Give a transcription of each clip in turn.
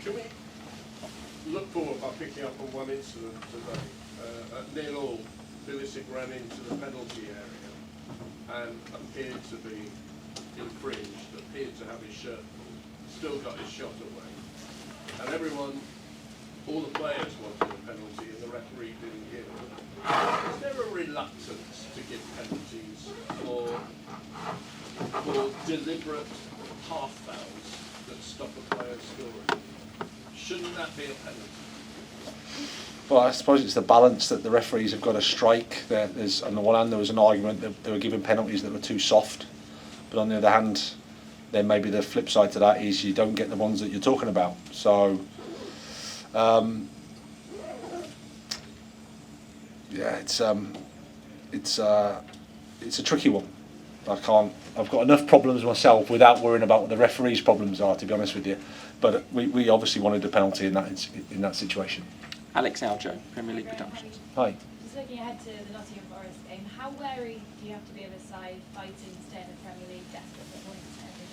Can we look forward by picking up on one incident today? At 0-0, Kovacic ran into the penalty area and appeared to be infringed, appeared to have his shirt pulled, still got his shot away. And everyone, all the players wanted a penalty and the referee didn't give it. Is there a reluctance to give penalties for deliberate half fouls that stop a player scoring? Shouldn't that be a penalty? Well, I suppose it's the balance that the referees have got to strike. There's, on the one hand, there was an argument that they were giving penalties that were too soft, but on the other hand, then maybe the flip side to that is you don't get the ones that you're talking about. So, yeah, it's a tricky one. I've got enough problems myself without worrying about what the referees' problems are, to be honest with you. But we obviously wanted a penalty in that situation. Alex Aljo, Premier League Productions. Hi. Just looking ahead to the Nottingham Forest game, how wary do you have to be of a side fighting to stay in the Premier League, desperate for points every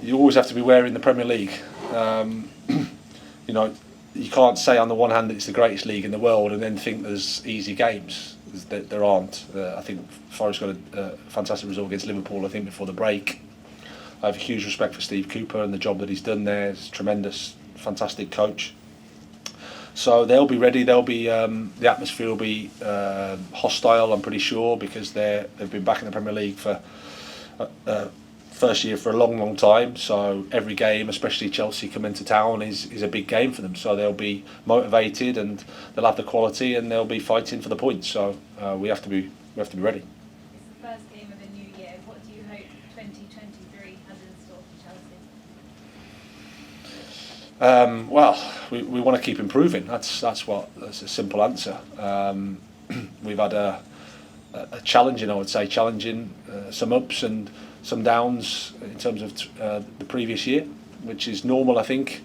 game? You always have to be wary in the Premier League. You know, you can't say on the one hand that it's the greatest league in the world and then think there's easy games. There aren't. I think Forest got a fantastic result against Liverpool, I think, before the break. I have a huge respect for Steve Cooper and the job that he's done there. He's a tremendous, fantastic coach. So they'll be ready. They'll be the atmosphere will be hostile, I'm pretty sure, because they've been back in the Premier League for first year for a long time. So every game, especially Chelsea coming to town, is a big game for them. So they'll be motivated and they'll have the quality and they'll be fighting for the points. So we have to be ready. It's the first game of a new year. What do you hope 2023 has in store for Chelsea? Well, we want to keep improving. That's a simple answer. We've had a challenging, some ups and some downs in terms of the previous year, which is normal, I think,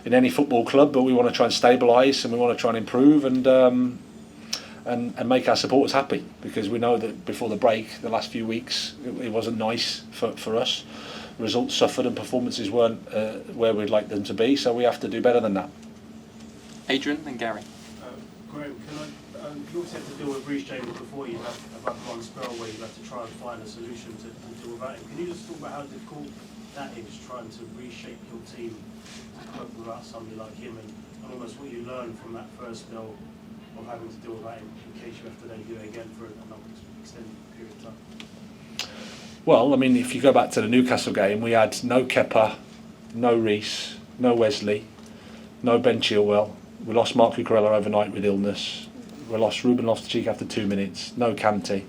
in any football club. But we want to try and stabilise and we want to try and improve and make our supporters happy, because we know that before the break, the last few weeks, it wasn't nice for us. Results suffered and performances weren't where we'd like them to be, so we have to do better than that. Adrian and Gary. Graham, you also had to deal with Reece James before. You had about one spell where you had to try and find a solution to deal with that. Can you just talk about how difficult that is, trying to reshape your team to cope without somebody like him, and almost what you learned from that first spell of having to deal with that in case you have to then do it again for another extended period of time? Well, I mean, if you go back to the Newcastle game, we had no Kepa, no Reece, no Wesley, no Ben Chilwell. We lost Mark Cucurella overnight with illness. We lost Ruben Loftus-Cheek after 2 minutes. No Kante.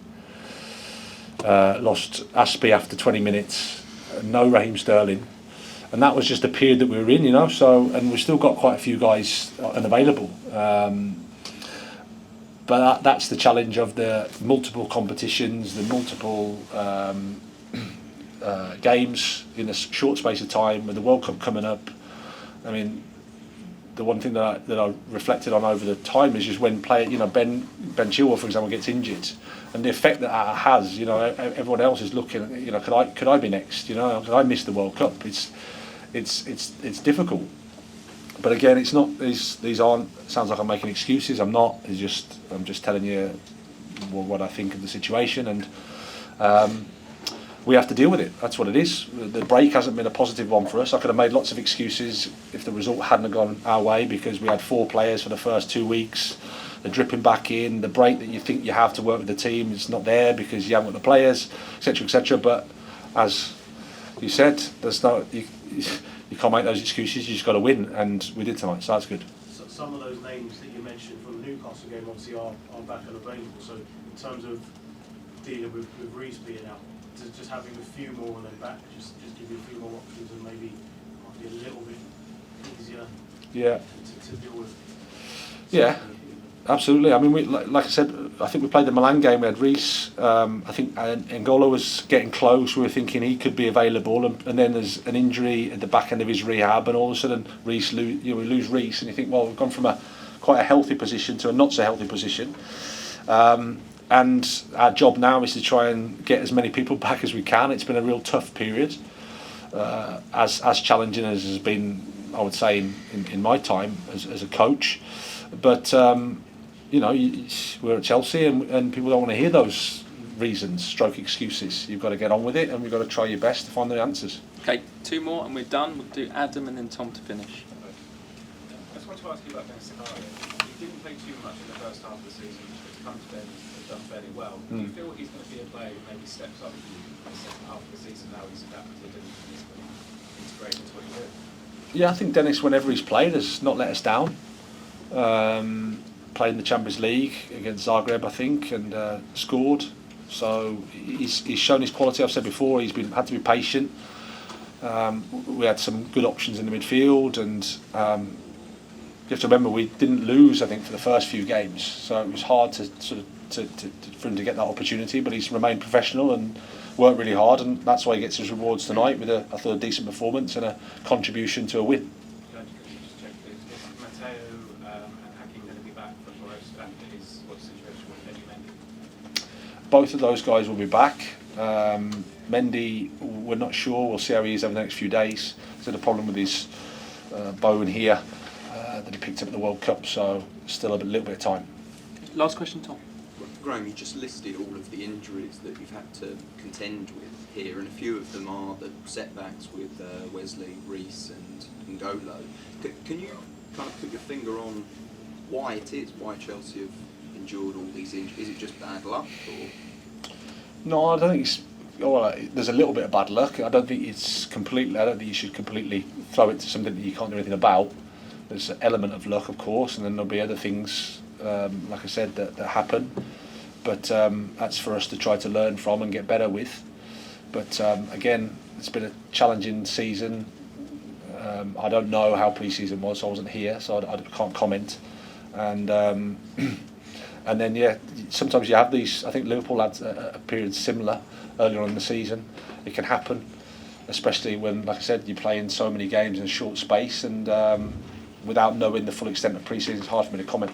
Lost Aspie after 20 minutes. No Raheem Sterling. And that was just the period that we were in, you know. So, and we've still got quite a few guys unavailable. But that's the challenge of the multiple competitions, the multiple games in a short space of time, with the World Cup coming up. I mean, the one thing that I reflected on over the time is just when Ben Chilwell, for example, gets injured, and the effect that has. You know, everyone else is looking. You know, could I be next? You know, could I miss the World Cup? It's difficult. But again, it's not. These aren't. Sounds like I'm making excuses. I'm not. I'm just telling you what I think of the situation, and we have to deal with it. That's what it is. The break hasn't been a positive one for us. I could have made lots of excuses if the result hadn't gone our way, because we had 4 players for the first 2 weeks. They're dripping back in. The break that you think you have to work with the team is not there because you haven't got the players, etc., etc. But as you said, there's no. You can't make those excuses. You just got to win, and we did tonight, so that's good. So some of those names that you mentioned from the Newcastle game obviously are back and available. So in terms of dealing with Reece being out, just having a few more of them back, just give you a few more options, and maybe might be a little bit easier. Yeah. To deal with. Yeah. Absolutely. I mean, like I said, I think we played the Milan game. We had Reece. I think N'Golo was getting close. We were thinking he could be available, and then there's an injury at the back end of his rehab, and all of a sudden we lose Reece, and you think, well, we've gone from quite a healthy position to a not so healthy position. And our job now is to try and get as many people back as we can. It's been a real tough period. as challenging as has been, I would say, in my time as a coach. But we're at Chelsea, and people don't want to hear those reasons, stroke excuses. You've got to get on with it, and we've got to try your best to find the answers. Okay, 2 more and we're done. We'll do Adam and then Tom to finish. I just want to ask you about Zakaria. He didn't play too much in the first half of the season, but he's come to Ben and done fairly well. Do you feel he's going to be a player who maybe steps up in the second half of the season now he's adapted and he's going to integrate into what you do? Yeah, I think Dennis, whenever he's played, has not let us down. Played in the Champions League against Zagreb, I think, and scored. So he's shown his quality. I've said before, had to be patient. We had some good options in the midfield, and you have to remember we didn't lose, I think, for the first few games. So it was hard to for him to get that opportunity. But he's remained professional and worked really hard, and that's why he gets his rewards tonight with I thought a decent performance and a contribution to a win. Can I just check, is Matteo and Hakim going to be back for Forest? What's the situation with Eddie Mendy? Both of those guys will be back. Mendy, we're not sure. We'll see how he is over the next few days. He's had a problem with his bone here that he picked up at the World Cup, so still a little bit of time. Last question, Tom. Graham, you just listed all of the injuries that you've had to contend with here, and a few of them are the setbacks with Wesley, Reece and Ngolo. Can you kind of put your finger on why Chelsea have endured all these injuries? Is it just bad luck, or...? No, I don't think it's... Well, there's a little bit of bad luck. I don't think it's completely... I don't think you should completely throw it to something that you can't do anything about. There's an element of luck, of course, and then there'll be other things, like I said, that happen. But that's for us to try to learn from and get better with. But again, it's been a challenging season. I don't know how pre-season was, so I wasn't here, so I can't comment. And and then, yeah, sometimes you have these... I think Liverpool had a period similar earlier on in the season. It can happen, especially when, like I said, you play in so many games in a short space, and without knowing the full extent of pre-season, it's hard for me to comment.